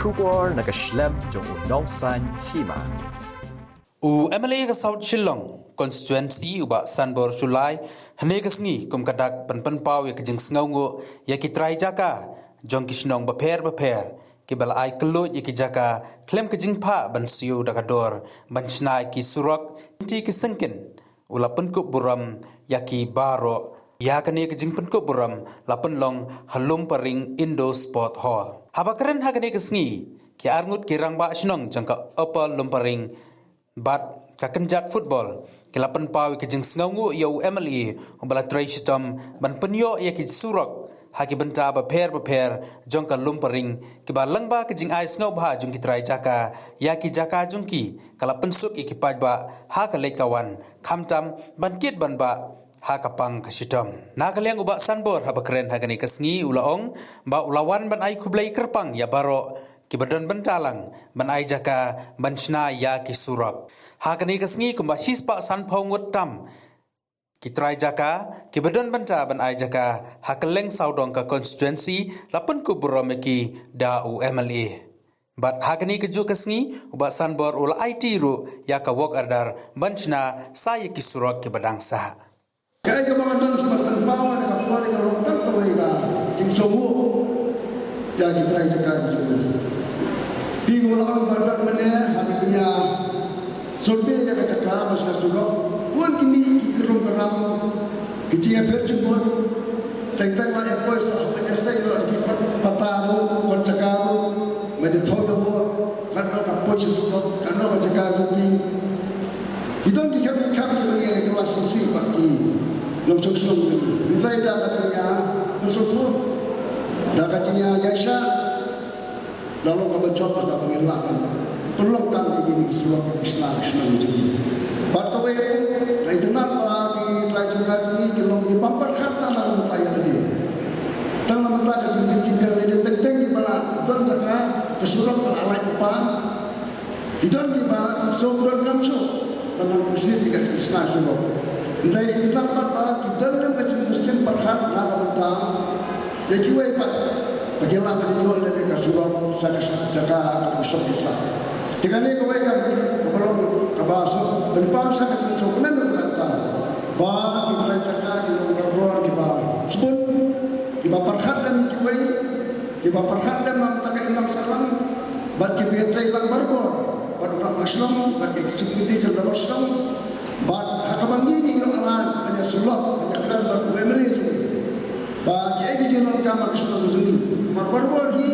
Kubor nakaslem jong unongsan hima. MLA ka South Shillong constituency uba Sanbor Sulai hne kasngi kum kadak pan pau ya kajing sngaungo ya kitrai jaka jong kisnong baper ki bal ai kelo ya ki jaka klem kajing pha ban siu dakador ban snai ki surok ti ki sengken ula penkup buram ya ki baro ya kane kajing penkup buram lapen long halum paring Indo Sport Hall habakren hagane kasngi ki arngut ki rangba snong jangka apa lumparing bat kakenjak football kilapan pau ke jeng sngaungu yo MLA umbala trai sitam ban penyo ya ki surok haki benta ba pher jongka lumparing ki ba langba ke jeng ai snau bha jung ki trai jaka ya ki jaka jung ki kala pensuk ki paj ba ha ka lekawan khamtam ban kit ban ba ha kapang kasitam nakaleng uba Sanbor habakren hagani kasngi ulaong ba ulawan ban ai kublai kerpang ya baro kibadan bentalang banai jaka banchna ya ki surap hakani kasngi kumbasis pa san phongut tam kitrai jaka kibadan benta banai jaka hakeleng saudong ka constituency lapan ku buromeki da MLA bat hakani keju kasngi uba Sanbor ul IT ru ya ka wok ardar banchna saya ki surap kibadang sa kai ka mga tan sebatas bawa na kapwa na lokal tawai ka jing somu jadi trai jaka bingung orang badan mana habisnya solbe yang cakap masih surau pun kini kerum keram kecil berjumpa tentang mana apa sah penyelesai lo di pataru pencakaru macam thau kamu karena apa surau karena pencakaru ki kita ni kami yang kelas sosial bagi lonceng sosial mulai dah katanya musuh dah katanya jasa lalu kami coba nak mengelakkan tolong kami ini sebuah Islam ini. Batu itu, itu nampak di raja ini kalau di pampar kata dalam mutaya ini. Dalam mutaya jingkir ini tentang di mana don jaga kesuruh alat upah. Di don di mana sumber kamsu dalam musim di Islam semua. Dari itu nampak di dalam musim perhat nama mutaya. Jadi wajib bagaimana menjual dari kesuruh jaga besar besar. Dengan ini kau ikan belum kabasuk berpaksa dengan sokonan berkata, bah kita jaga kita berbor kita sebut kita perhat dan kita perhat dan mengatakan enam salam, bagi kita hilang berbor, bagi orang Islam, bagi eksekutif dan Islam, bagi hakamangi ini orang hanya sulap hanya kerana berbemeli juga. Bagi ekor kama Islam itu, berbor ini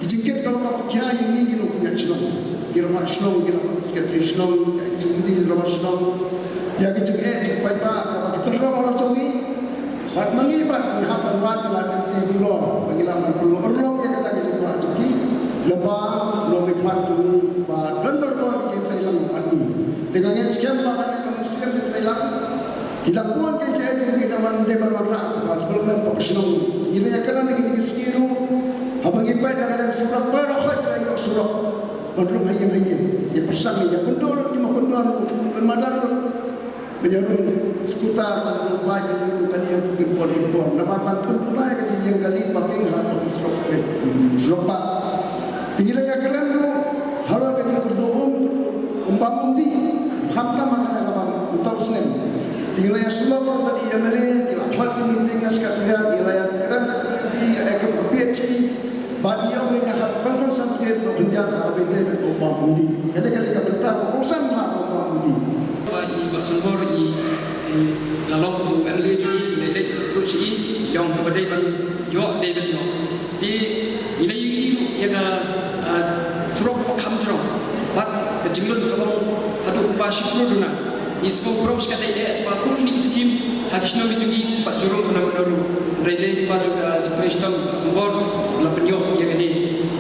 dijikit kalau kau kaya ini kita punya Islam, kita Islam, kita Islam, eksekutif kita Islam, ya kita supaya kalau kita orang cumi, bagi mengibat di hadapan wajib nanti dulu, mengilaman dulu orang yang kita kisah orang cumi, lepas lomikman cumi, dan berbor kita hilang mati. Dengan yang sekian banyak yang mesti kita hilang. Kita pun kita kita mandi berwarna, sebelum Islam. Ini yang kerana kita sekiru, abang ibai dalam surah barakah dari surah. Belum hayam. Dia pesan dia kundul, cuma kundul, bermadar, menyeru seputar baik ini tadi yang impor. Nampak pun mulai kecil yang kali pakai harus surah. Tinggal yang kerana halal kecil berdoa, umpamudi, hamka makan abang untuk Islam. Tinggal yang semua tadi yang melihat dilapor ini tinggal sekalian wilayah kan di ekor PHC bagi yang mengajar konferensi berkenaan arbitrer dan umpamudi. Kadang-kadang kita beritahu urusan hak umpamudi. Bagi Sanbor ini lalu MLA juga lelet kursi yang kepada ban yo David yo. Di ini yang surau kamjro, bat kejilun kalau ada upasi produna. Isko pros kata dia, pakun ini skim hakisno kejugi pak jurung benar-benar rede pak Islam Sanbor lapenyo yang ini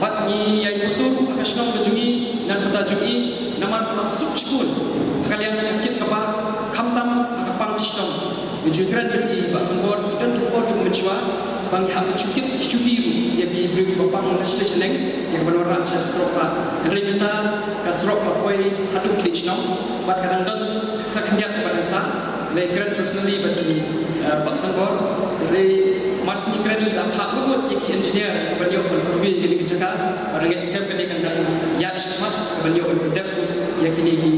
pak ni yang itu hakisno kejugi dan petajugi nama masuk school kalian yakin apa kamtam kapang Islam kejuran dari pak Sanbor dan tukor di mencuat bang hak cukit cuti ya di beri bapang station yang benar sastroka dari kita kasrok apoi haduk Islam buat kadang-kadang terkenjat kepada saya Legran personally bagi Pak Sanbor dari Mars ni kerana tak hak pun yang engineer beliau bersurvey kini kecaka orang yang skep kini kan ya cepat beliau berdep ya kini di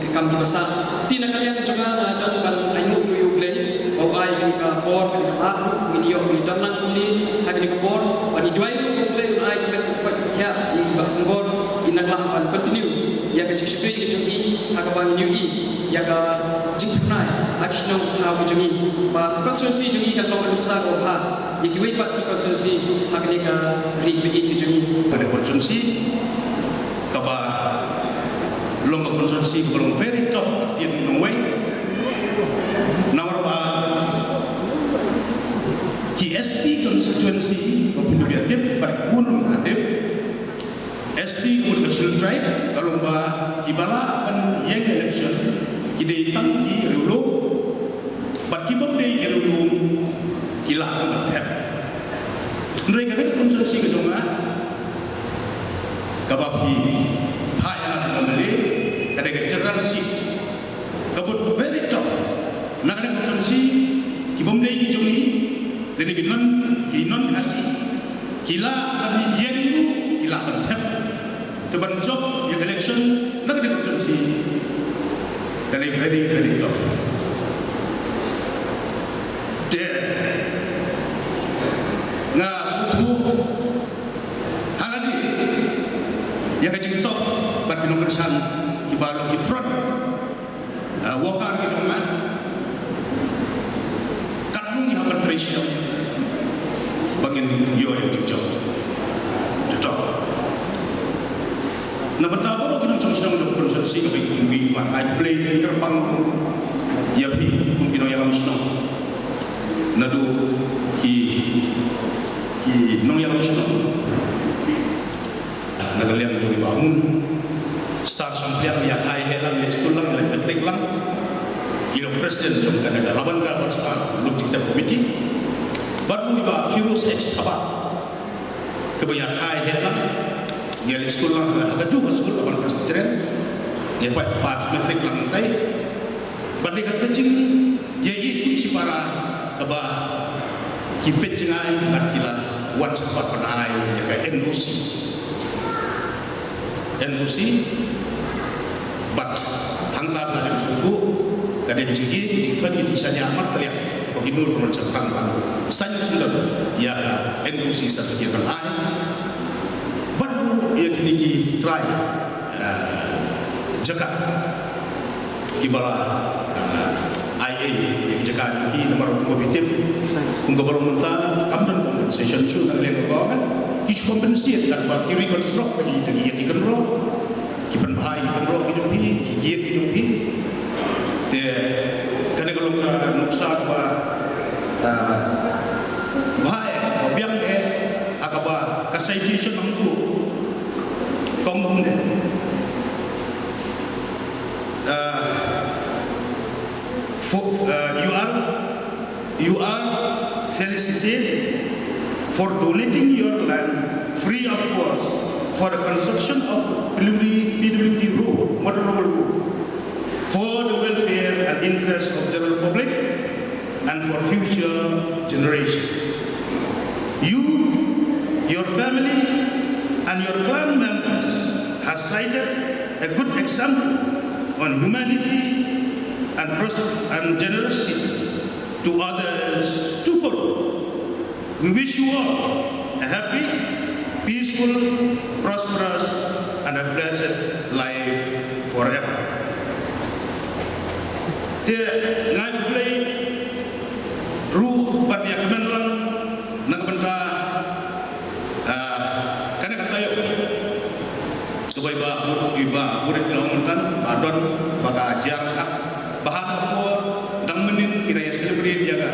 kam di besar tina kalian juga dan ban ayu yu play au ai kini ka por kini ka video kini dalam kini ha kini ka por bani dua yu play ai kini ka ya di bak senbor inaklah ban continue ya ka cik cik kini ha ka ban new ya ka jingpnai action thau jungi ba konstitusi jungi kan lo lusa ko ha dikiwai pat konstitusi hakni ka ri bi jungi pada konstitusi kaba long konstitusi belum very tough in no way nomor ba ki ST constituency opinu biatim par gunung adem ST Commercial Tribe kalau ba ibala kan yang election kide tang ki rulu bat ki bom dei ki rulu kila kan thep ndoi ka konstitusi ka jonga kabapi hai ana namale kada ka general seat kabut very tough na kana konstitusi ki bom dei ki jongi dene ki non kasi kila kan yenu kila kan thep to ban job ya election na kana konstitusi very very tough nga sutu hangadi ya kajing tough bat pinongkersan di balong di front wakar gitu kan kanung ya habat ratio bangin yo jujur betul na betapa lo kena cuma untuk konsensi kebimbing mat I play terbang ya pi kumpino yang langsung nadu ki nong yang langsung nagalian tu bangun start sampai yang hai helang di sekolah yang elektrik lang kilo presiden jom kan ada lawan ka bersama lu kita komiti baru iba virus X apa kebanyakan hai helang ya di sekolah ada juga sekolah lawan presiden ya pak elektrik lang tai bandekat kecil ya itu si para keba kipet cengai bat kila wan sempat penai ya kayak NUC bat hantar dari suku kadang jadi jika di sana amat teriak bagi nur mencapai pan saya sudah ya NUC satu kira penai baru ya kini try jaga kibala IA yang jaga di nomor mobitir untuk baru mentah kamdan session tu nak lihat kawan kish kompensasi dan bagi reconstruct bagi dari yang dikenal kipan bahai dikenal gitu pi giat gitu pi te kadang kalau nuksa apa bahai biang deh akaba citation mangku kampung deh you are felicitated for donating your land free of cost for the construction of PWD road, motorable road, for the welfare and interest of the general public and for future generations. You, your family, and your clan members have cited a good example on humanity and generosity to others to follow. We wish you all a happy, peaceful, prosperous, and a blessed life forever. Ngai play ruh banyak kemenlang nak benda kana katayo tubai ba murid lawan adon baka ajar bahan apa dang menin kiranya selebriti jaga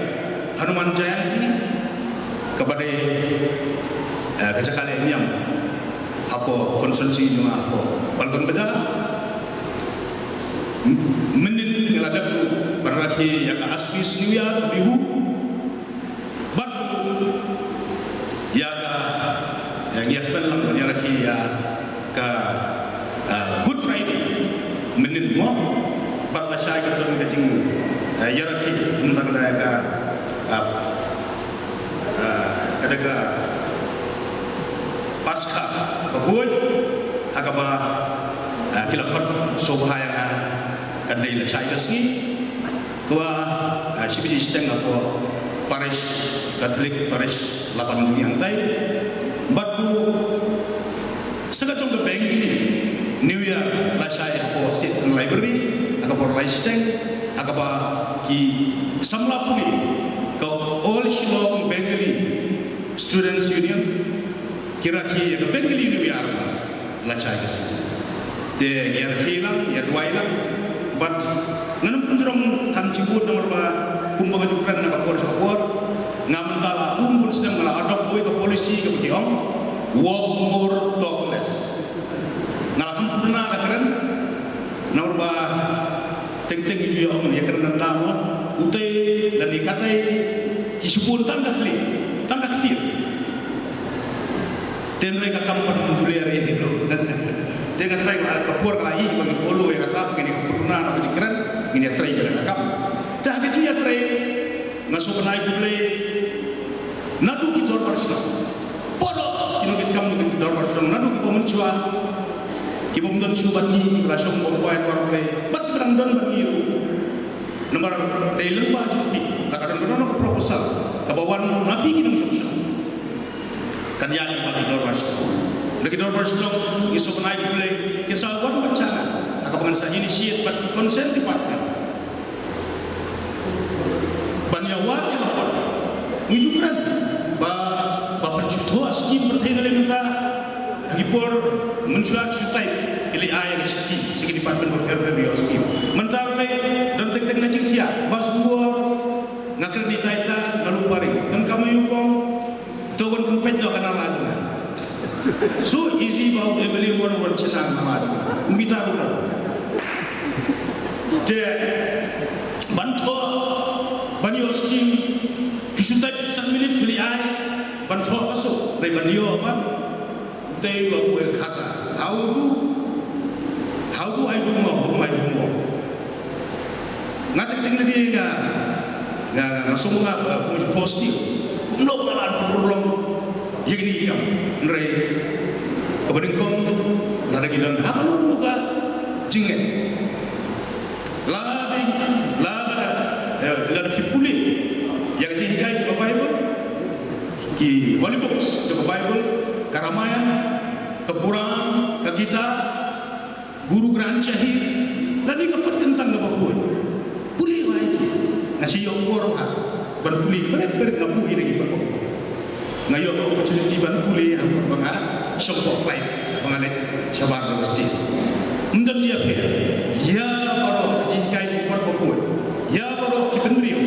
Hanuman Jayanti kepada kecakalian yang apa konsumsi juga apa walaupun beda menin ngeladap berarti yang aspis New Year bihu baru ya yang iakban lang berarti ya ke Good Friday menin mo baru saya kata keting yaraki tentang daerah ada ke pasca babuy agaba kilakot sobhaya kanai la sai gasni kwa sibiji steng ako parish Catholic parish 8 yang tai batu segatung ke bengli New Year la sai ako state library agaba parish steng agaba ki samla puli ko all Shillong Bengali Students Union kira-kira ke Bengali New Year la sai gasni de yar hilang ya duailang but nganam punjurong tan cibut nomor ba kumbaga jukran na kapor sapor ngam kala umbul sedang mala adok boy ke polisi ke begiong walk more talk less ngala kam puna ka keren nomor ba teng-teng itu ya om ya keren namo utai dan dikatai kisupun tanggah tir ten reka kampan punjuler ya gitu dia try kapur lagi bagi follow ya kata begini pernah nak dikeren ini try bila kam dah gitu ya try masuk naik boleh nadu ki dor parsla podo ino ki kam ki dor parsla nadu ki pemencuan ki pemdon subat ni langsung membuat war boleh bat berang don berniru nomor dalam baju ni kadang-kadang ke proposal ke bawah nabi ki nang susah kan yang bagi dor parsla lagi dor berselong isok naik boleh kisah wan bercana tak pengen saja initiate but consent department banyawan yang lapor ngijukran ba pencutua skim bertengah dengan kita lagi por mencuak sutai ili ayah skim segi department berkerja skim mentar lagi dan tek-tek najik dia bas buah ngakir di taita lalu paring dan kamu yukong tuan kumpet jo kana lagi so easy bau beli war cenang malad umbita rular de bantu banyo skim kisutai sang milit tuli ai bantu kaso dari banyo man te babu kata how do I do my homework ngatek tinggal dia enggak semua posting no balan burlong jadi kam nrai kemudian kom lada gilang hakalun muka jinget lada kipuli yang dihikai ke Bible ki Holy Books ke Bible Karamayan ke Quran ke kita guru Quran Syahid dan ikut tentang kebakuan puli lagi nasi yang korang ban puli benar-benar ngabu ini kita ngayon opportunity ban puli hampir bangat sempok flight bangalet sabar mesti undan dia pe ya baro jikai di kor pokoi ya baro kibenrio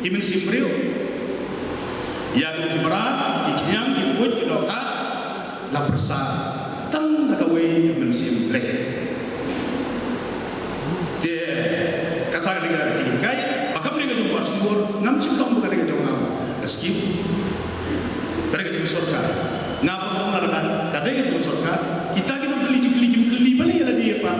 kimen simrio ya du berat kinyang kibut kidoka la persa tang nagawe men simple dia kata dengan jikai bakam ni ke buat sumur ngam cintong bukan dengan jong skip mereka itu surga. Ngapa orang nak? Kadang itu surga. Kita kena beli balik ada dia pak.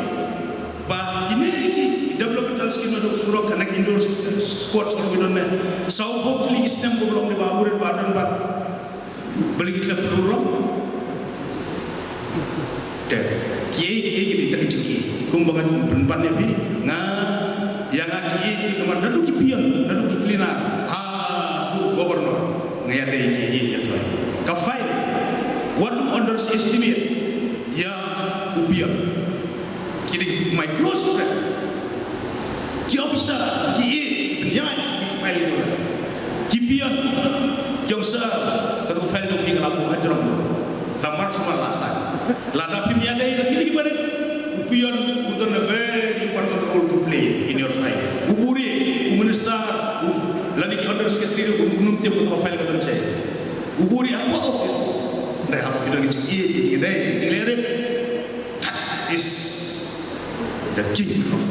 Bah ini developmental scheme untuk surau kanak indoor sports kalau kita nak. Sauhok beli sistem belum dibangun badan pak. Beli kita perlu rom. Deh, kiai kita tak cekik. Kumbangan penpannya bi. Yang kiai kita mana duduk kipian, duduk kiklina. Bu gubernur. Ngaya ada ini ya tuan. Kafai, what do underestimate? Ya upiah. Jadi my close friend. Kau bisa kiai penyai kafai itu. Kipian yang sah kata kafai itu tinggal aku hajaram. Lamar semua lasan. Lada penyai itu kini ibarat upian untuk very important role to play in your life. Uburi, uministar, lani ki order sekretari gunung tiap betul file ke dalam uburi apa office dah harus kita ngecek dai that is the king of